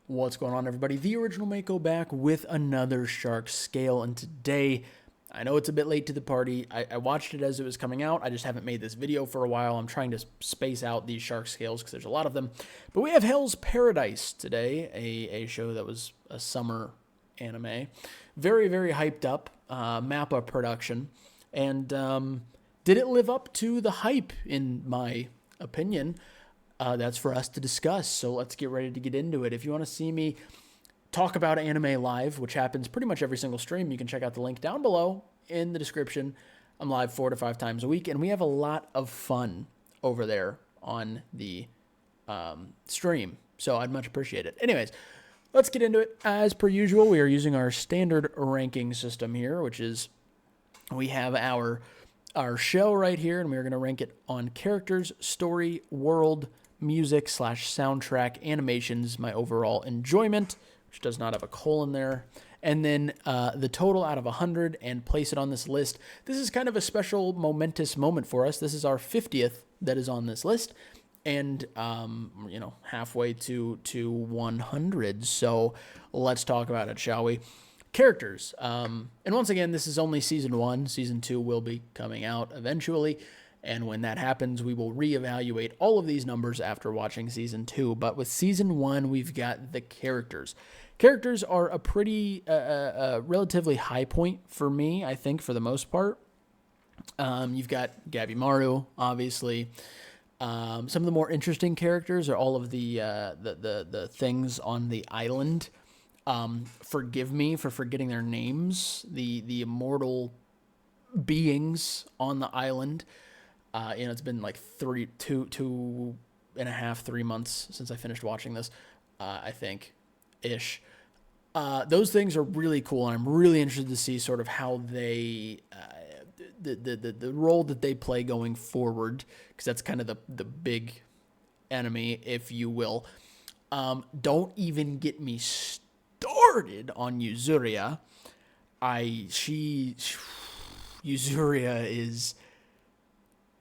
What's going on, everybody? The Original Mako back with another Shark Scale, and today, I know it's a bit late to the party. I watched it as it was coming out. I just haven't made this video for a while. I'm trying to space out these Shark Scales because there's a lot of them. But we have Hell's Paradise today, a show that was a summer anime. Very, very hyped up, Mappa production. And did it live up to the hype, in my opinion? That's for us to discuss, so let's get ready to get into it. If you want to see me talk about anime live, which happens pretty much every single stream, you can check out the link down below in the description. I'm live 4 to 5 times a week, and we have a lot of fun over there on the stream, so I'd much appreciate it. Anyways, let's get into it. As per usual, we are using our standard ranking system here, which is we have our show right here, and we're going to rank it on characters, story, world, music / soundtrack, animations, my overall enjoyment, which does not have a colon there, and then the total out of 100, and place it on this list. This is kind of a special, momentous moment for us. This is our 50th that is on this list, and halfway to 100. So let's talk about it, shall we? Characters. And once again, this is only season 1. Season 2 will be coming out eventually. And when that happens, we will reevaluate all of these numbers after watching season 2. But with season 1, we've got the characters. Characters are a pretty, relatively high point for me, I think, for the most part. You've got Gabimaru, obviously. Some of the more interesting characters are all of the things on the island. Forgive me for forgetting their names. The immortal beings on the island. It's been like 2.5, 3 months since I finished watching this, I think, ish. Those things are really cool, and I'm really interested to see sort of how they, the role that they play going forward, because that's kind of the big enemy, if you will. Don't even get me started on Yuzuriha. Yuzuriha is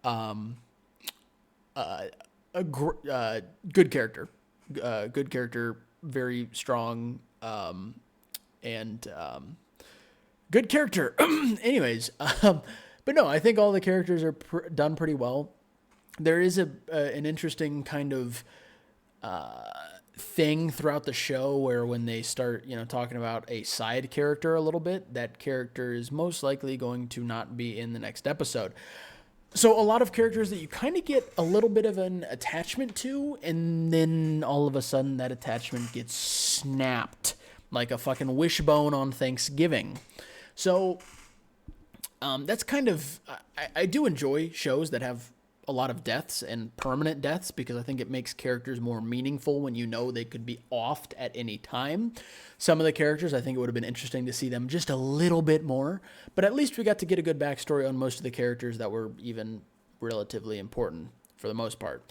a good character. Good character, very strong, and good character. Anyways, but no, I think all the characters are done pretty well. There is an interesting kind of thing throughout the show where when they start, talking about a side character a little bit, that character is most likely going to not be in the next episode. So a lot of characters that you kind of get a little bit of an attachment to, and then all of a sudden that attachment gets snapped like a fucking wishbone on Thanksgiving. So that's kind of, I do enjoy shows that have a lot of deaths and permanent deaths, because I think it makes characters more meaningful when you know they could be offed at any time. Some of the characters, I think it would have been interesting to see them just a little bit more, but at least we got to get a good backstory on most of the characters that were even relatively important for the most part.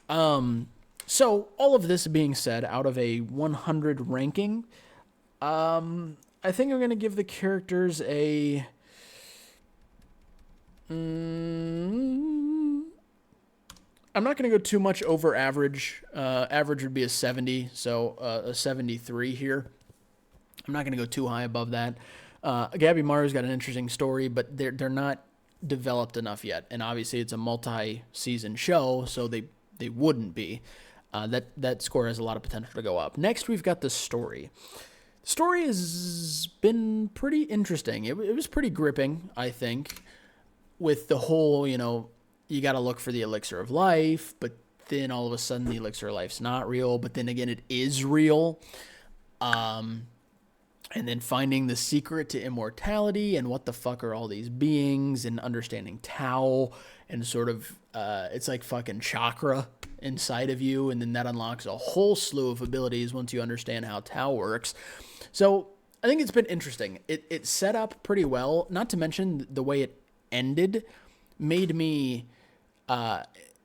So all of this being said, out of a 100 ranking, I think I'm going to give the characters a... I'm not going to go too much over average. Average would be a 70, so a 73 here. I'm not going to go too high above that. Gabimaru's got an interesting story, but they're not developed enough yet. And obviously it's a multi-season show, so they wouldn't be. That score has a lot of potential to go up. Next, we've got the story. The story has been pretty interesting. It was pretty gripping, I think, with the whole, you got to look for the elixir of life, but then all of a sudden the elixir of life's not real, but then again it is real. And then finding the secret to immortality and what the fuck are all these beings, and understanding Tao, and sort of it's like fucking chakra inside of you, and then that unlocks a whole slew of abilities once you understand how Tao works. So I think it's been interesting. It set up pretty well, not to mention the way it ended made me...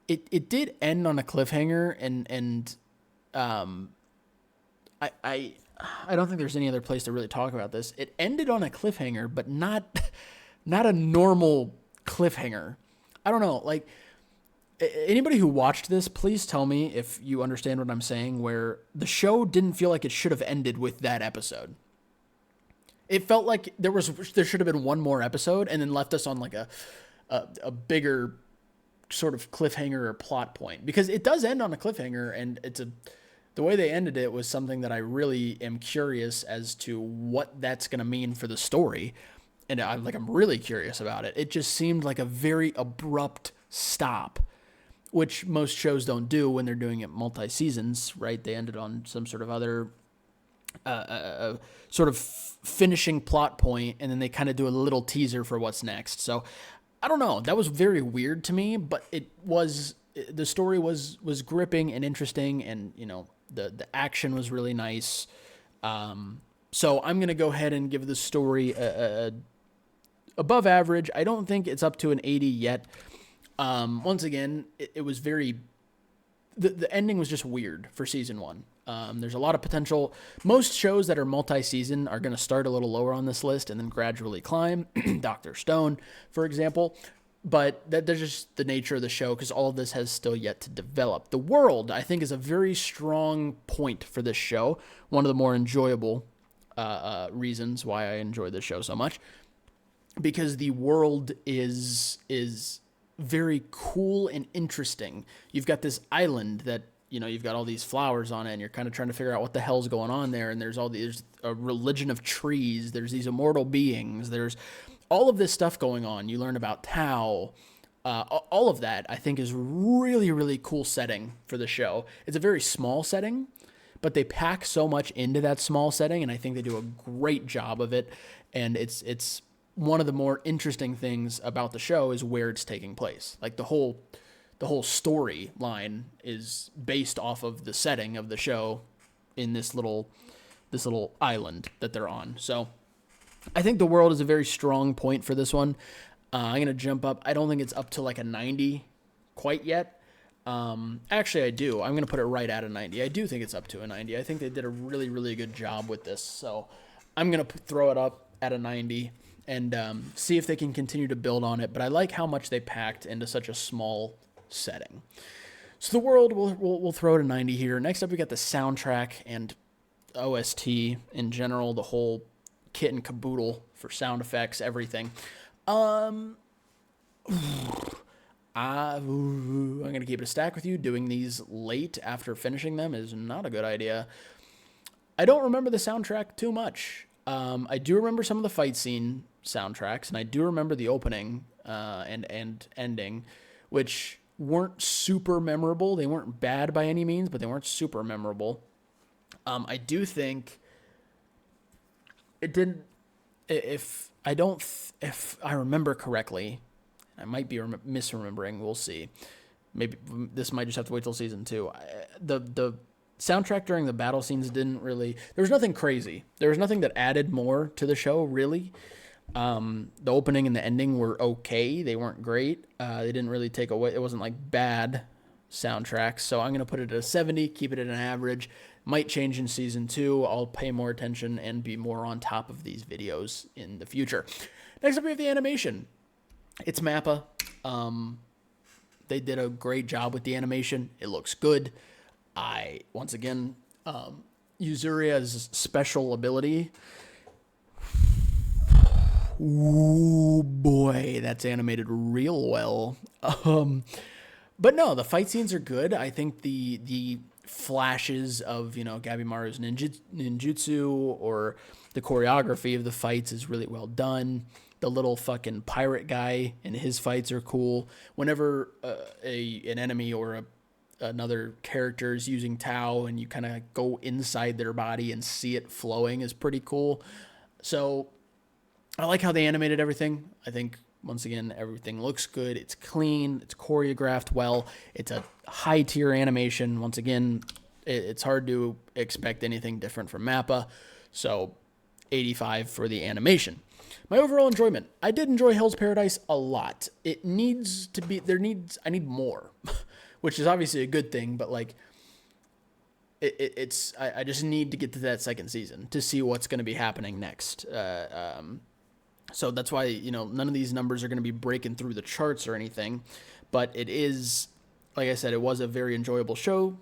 It did end on a cliffhanger, and I don't think there's any other place to really talk about this. It ended on a cliffhanger, but not a normal cliffhanger. I don't know, like Anybody who watched this, please tell me if you understand what I'm saying, where the show didn't feel like it should have ended with that episode. It felt like there should have been one more episode and then left us on like a bigger sort of cliffhanger or plot point, because it does end on a cliffhanger, and the way they ended it was something that I really am curious as to what that's going to mean for the story. And I'm really curious about it. It just seemed like a very abrupt stop, which most shows don't do when they're doing it multi-seasons, right? They ended on some sort of other sort of finishing plot point, and then they kind of do a little teaser for what's next. So I don't know. That was very weird to me, but the story was gripping and interesting, and the action was really nice. So I'm gonna go ahead and give the story a above average. I don't think it's up to an 80 yet. Once again, it was very. The ending was just weird for season 1. There's a lot of potential. Most shows that are multi-season are going to start a little lower on this list and then gradually climb. Dr. Stone, for example. But that's just the nature of the show, because all of this has still yet to develop. The world, I think, is a very strong point for this show. One of the more enjoyable reasons why I enjoy this show so much. Because the world is very cool and interesting. You've got this island that, you've got all these flowers on it, and you're kind of trying to figure out what the hell's going on there. And there's a religion of trees. There's these immortal beings. There's all of this stuff going on. You learn about Tao. All of that, I think, is really, really cool setting for the show. It's a very small setting, but they pack so much into that small setting, and I think they do a great job of it. And it's one of the more interesting things about the show is where it's taking place. Like the whole storyline is based off of the setting of the show in this little island that they're on. So I think the world is a very strong point for this one. I'm going to jump up. I don't think it's up to like a 90 quite yet. Actually, I do. I'm going to put it right at a 90. I do think it's up to a 90. I think they did a really, really good job with this. So I'm going to throw it up at a 90 and see if they can continue to build on it. But I like how much they packed into such a small setting. So the world, we'll throw it a 90 here. Next up, we got the soundtrack and OST in general, the whole kit and caboodle for sound effects, everything. I'm going to keep it a stack with you. Doing these late after finishing them is not a good idea. I don't remember the soundtrack too much. I do remember some of the fight scene soundtracks, and I do remember the opening and ending, which weren't super memorable. They weren't bad by any means, but they weren't super memorable. I do think it didn't. If I remember correctly, I might be misremembering. We'll see. Maybe this might just have to wait till season 2. The soundtrack during the battle scenes didn't really. There was nothing crazy. There was nothing that added more to the show, really. The opening and the ending were okay. They weren't great. They didn't really take away. It wasn't like bad soundtracks. So I'm gonna put it at a 70. Keep it at an average. Might change in season 2. I'll pay more attention and be more on top of these videos in the future. Next up, we have the animation. It's Mappa. They did a great job with the animation. It looks good. Once again, Yuzuriha's special ability. Ooh, boy, that's animated real well. But no, the fight scenes are good. I think the flashes of, Gabimaru's ninjutsu or the choreography of the fights is really well done. The little fucking pirate guy and his fights are cool. Whenever an enemy or another character is using Tao and you kind of go inside their body and see it flowing is pretty cool. So I like how they animated everything. I think, once again, everything looks good. It's clean. It's choreographed well. It's a high-tier animation. Once again, it's hard to expect anything different from Mappa. So 85 for the animation. My overall enjoyment. I did enjoy Hell's Paradise a lot. It needs to be... I need more, which is obviously a good thing, but like... I just need to get to that second season to see what's going to be happening next. So that's why, none of these numbers are going to be breaking through the charts or anything, but it is like I said, it was a very enjoyable show,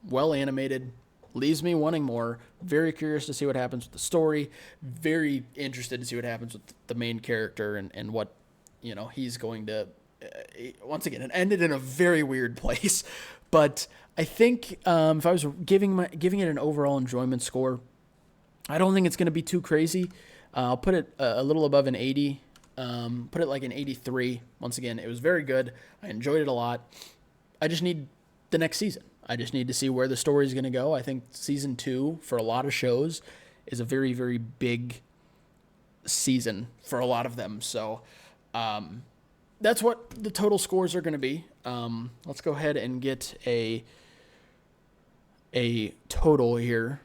well animated, leaves me wanting more. Very curious to see what happens with the story. Very interested to see what happens with the main character and what, you know, he's going to. Once again, it ended in a very weird place, but I think if I was giving it an overall enjoyment score, I don't think it's going to be too crazy. I'll put it a little above an 80. Put it like an 83. Once again, it was very good. I enjoyed it a lot. I just need the next season. I just need to see where the story is going to go. I think season 2 for a lot of shows is a very, very big season for a lot of them. So that's what the total scores are going to be. Let's go ahead and get a total here.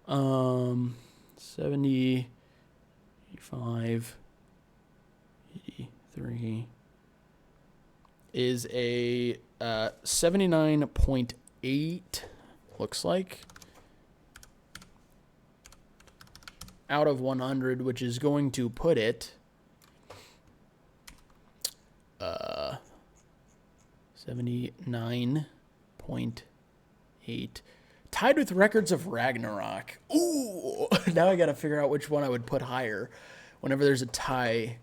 70, 85, 83 is a 79.8, looks like, out of 100, which is going to put it 79.8, tied with Records of Ragnarok. Ooh, now I got to figure out which one I would put higher. Whenever there's a tie,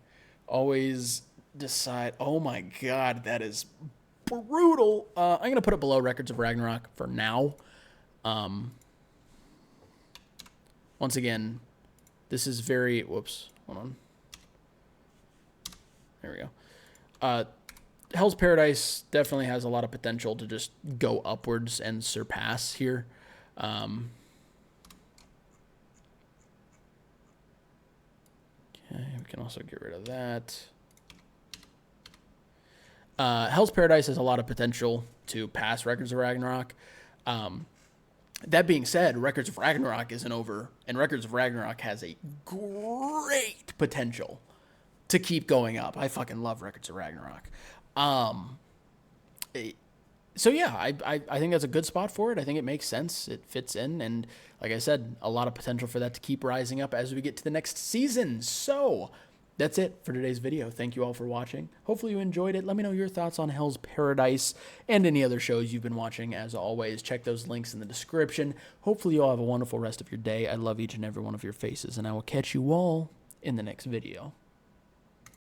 always decide. Oh my God, that is brutal. I'm going to put it below Records of Ragnarok for now. Once again, this is very, whoops, hold on. There we go. Hell's Paradise definitely has a lot of potential to just go upwards and surpass here. Okay, we can also get rid of that. Hell's Paradise has a lot of potential to pass Records of Ragnarok. That being said, Records of Ragnarok isn't over, and Records of Ragnarok has a great potential to keep going up. I fucking love Records of Ragnarok. So yeah, I think that's a good spot for it. I think it makes sense. It fits in, and like I said, a lot of potential for that to keep rising up as we get to the next season. So that's it for today's video. Thank you all for watching. Hopefully you enjoyed it. Let me know your thoughts on Hell's Paradise and any other shows you've been watching. As always, check those links in the description. Hopefully you all have a wonderful rest of your day. I love each and every one of your faces, and I will catch you all in the next video.